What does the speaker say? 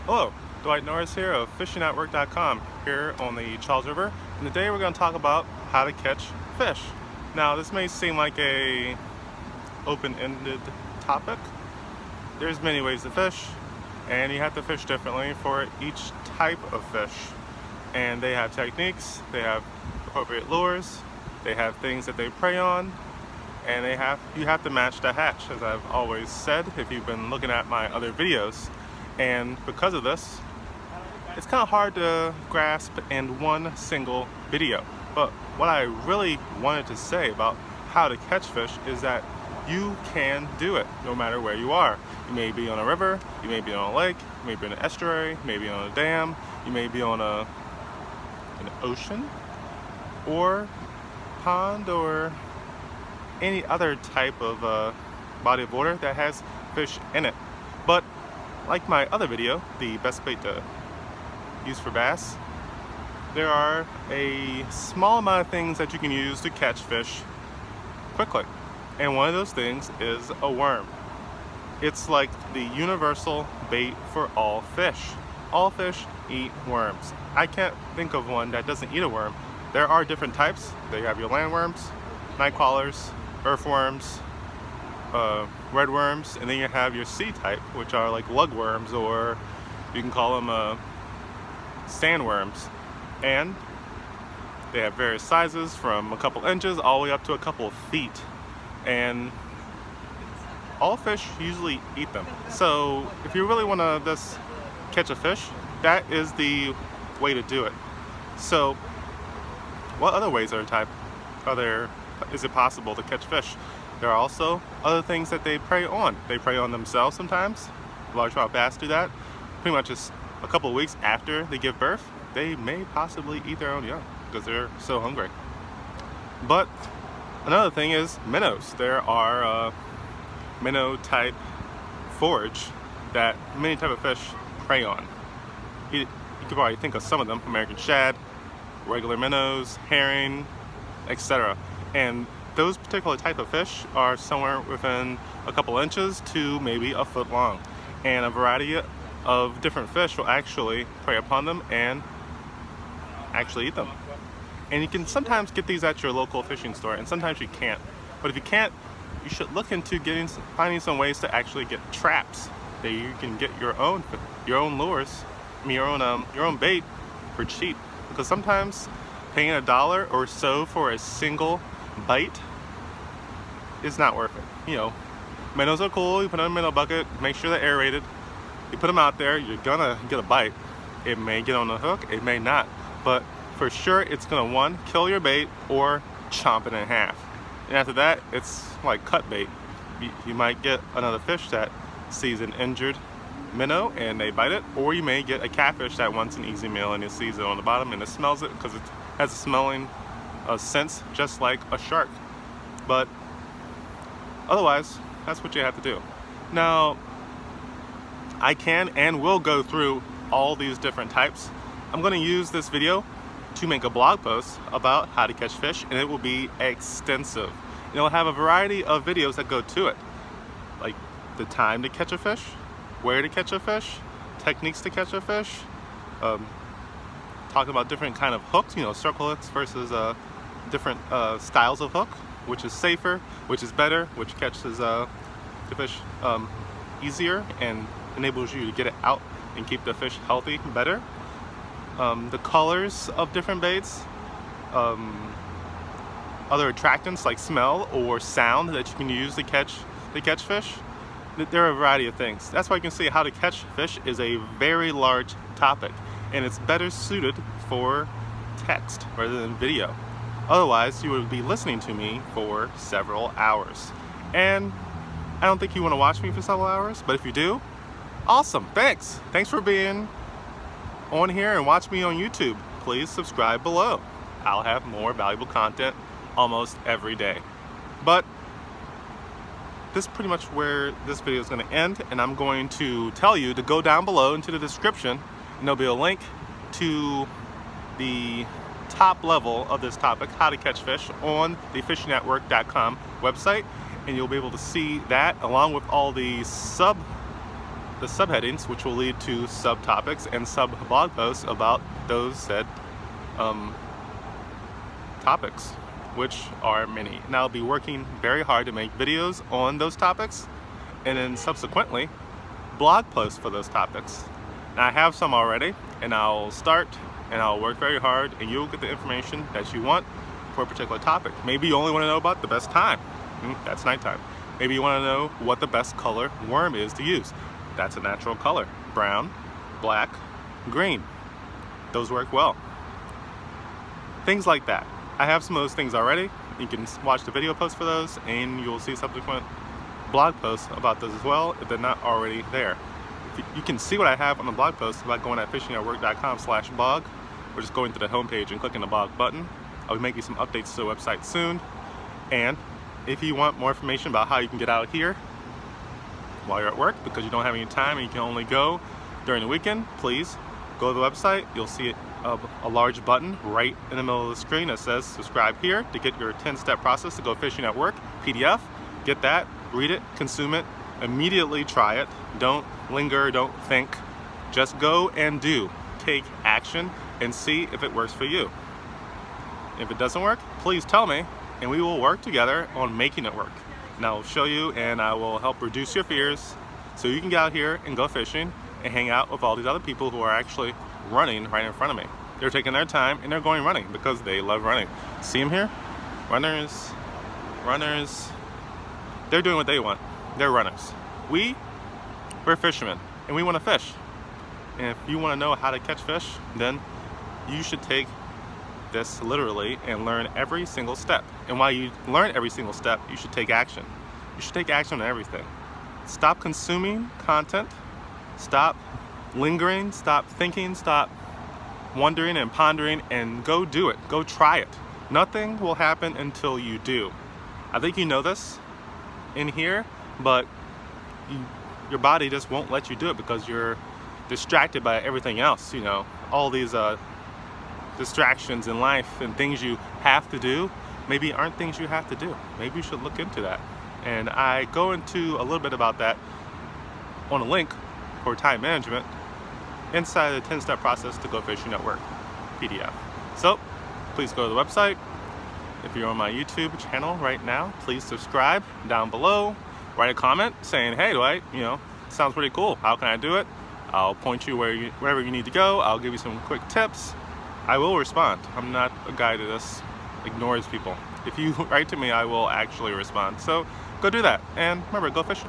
Hello, Dwight Norris here of fishingnetwork.com here on the Charles River, and today we're going to talk about how to catch fish. Now this may seem like a open-ended topic. There's many ways to fish, and you have to fish differently for each type of fish. And they have techniques, they have appropriate lures, they have things that they prey on, and you have to match the hatch, as I've always said if you've been looking at my other videos. And because of this, it's kind of hard to grasp in one single video. But what I really wanted to say about how to catch fish is that you can do it no matter where you are. You may be on a river, you may be on a lake, you may be in an estuary, you may be on a dam, you may be on an ocean or pond or any other type of body of water that has fish in it. But like my other video, the best bait to use for bass, there are a small amount of things that you can use to catch fish quickly. And one of those things is a worm. It's like the universal bait for all fish. All fish eat worms. I can't think of one that doesn't eat a worm. There are different types. They have your landworms, night crawlers, earthworms, red worms, and then you have your sea type, which are like lugworms, or you can call them sandworms. And they have various sizes from a couple inches all the way up to a couple of feet. And all fish usually eat them. So if you really want to just catch a fish, that is the way to do it. So what other ways is it possible to catch fish? There are also other things that they prey on. They prey on themselves sometimes. Largemouth bass do that. Pretty much just a couple of weeks after they give birth, they may possibly eat their own young because they're so hungry. But another thing is minnows. There are minnow type forage that many type of fish prey on. You could probably think of some of them: American shad, regular minnows, herring, etc. And those particular type of fish are somewhere within a couple inches to maybe a foot long. And a variety of different fish will actually prey upon them and actually eat them. And you can sometimes get these at your local fishing store, and sometimes you can't. But if you can't, you should look into finding some ways to actually get traps that you can get your own lures, your own bait for cheap. Because sometimes paying $1 or so for a single bite is not worth it. You know, minnows are cool. You put them in a minnow bucket, make sure they're aerated. You put them out there, you're gonna get a bite. It may get on the hook, it may not, but for sure it's gonna, one, kill your bait or chomp it in half. And after that, it's like cut bait. You might get another fish that sees an injured minnow and they bite it, or you may get a catfish that wants an easy meal and it sees it on the bottom and it smells it because it has a smelling sense just like a shark. But otherwise, that's what you have to do. Now, I can and will go through all these different types. I'm going to use this video to make a blog post about how to catch fish, and it will be extensive. And it'll have a variety of videos that go to it, like the time to catch a fish, where to catch a fish, techniques to catch a fish, talking about different kind of hooks, circle hooks versus different styles of hook, which is safer, which is better, which catches the fish easier and enables you to get it out and keep the fish healthy better. The colors of different baits, other attractants like smell or sound that you can use to catch fish. There are a variety of things. That's why you can see how to catch fish is a very large topic, and it's better suited for text rather than video. Otherwise, you would be listening to me for several hours. And I don't think you want to watch me for several hours, but if you do, awesome, thanks. Thanks for being on here and watch me on YouTube. Please subscribe below. I'll have more valuable content almost every day. But this is pretty much where this video is going to end, and I'm going to tell you to go down below into the description, and there'll be a link to the top level of this topic, how to catch fish, on the fishingnetwork.com website, and you'll be able to see that along with all the the subheadings, which will lead to subtopics and sub-blog posts about those said topics, which are many. And I'll be working very hard to make videos on those topics and then subsequently blog posts for those topics. Now I have some already, and I'll start and I'll work very hard, and you'll get the information that you want for a particular topic. Maybe you only want to know about the best time. That's nighttime. Maybe you want to know what the best color worm is to use. That's a natural color. Brown, black, green. Those work well. Things like that. I have some of those things already. You can watch the video posts for those, and you'll see subsequent blog posts about those as well if they're not already there. You can see what I have on the blog post by going at fishingatwork.com/blog, or just going to the homepage and clicking the blog button. I'll be making some updates to the website soon. And if you want more information about how you can get out here while you're at work because you don't have any time and you can only go during the weekend, please go to the website. You'll see a large button right in the middle of the screen that says subscribe here to get your 10-step process to go fishing at work PDF. Get that, read it, consume it, immediately try it. Don't linger, don't think. Just go and do. Take action and see if it works for you. If it doesn't work, please tell me, and we will work together on making it work. And I'll show you, and I will help reduce your fears so you can get out here and go fishing and hang out with all these other people who are actually running right in front of me. They're taking their time and they're going running because they love running. See them here? Runners, they're doing what they want. They're runners. We're fishermen, and we want to fish. And if you want to know how to catch fish, then you should take this literally and learn every single step. And while you learn every single step, you should take action. You should take action on everything. Stop consuming content. Stop lingering. Stop thinking. Stop wondering and pondering, and go do it. Go try it. Nothing will happen until you do. I think you know this in here, but your body just won't let you do it because you're distracted by everything else. You know, all these distractions in life and things you have to do maybe aren't things you have to do. Maybe you should look into that. And I go into a little bit about that on a link for time management inside the 10-step process to go fishing at work PDF. So please go to the website. If you're on my YouTube channel right now, please subscribe down below. Write a comment saying, hey Dwight, sounds pretty cool. How can I do it? I'll point you wherever you need to go. I'll give you some quick tips. I will respond. I'm not a guy that just ignores people. If you write to me, I will actually respond. So go do that. And remember, go fishing.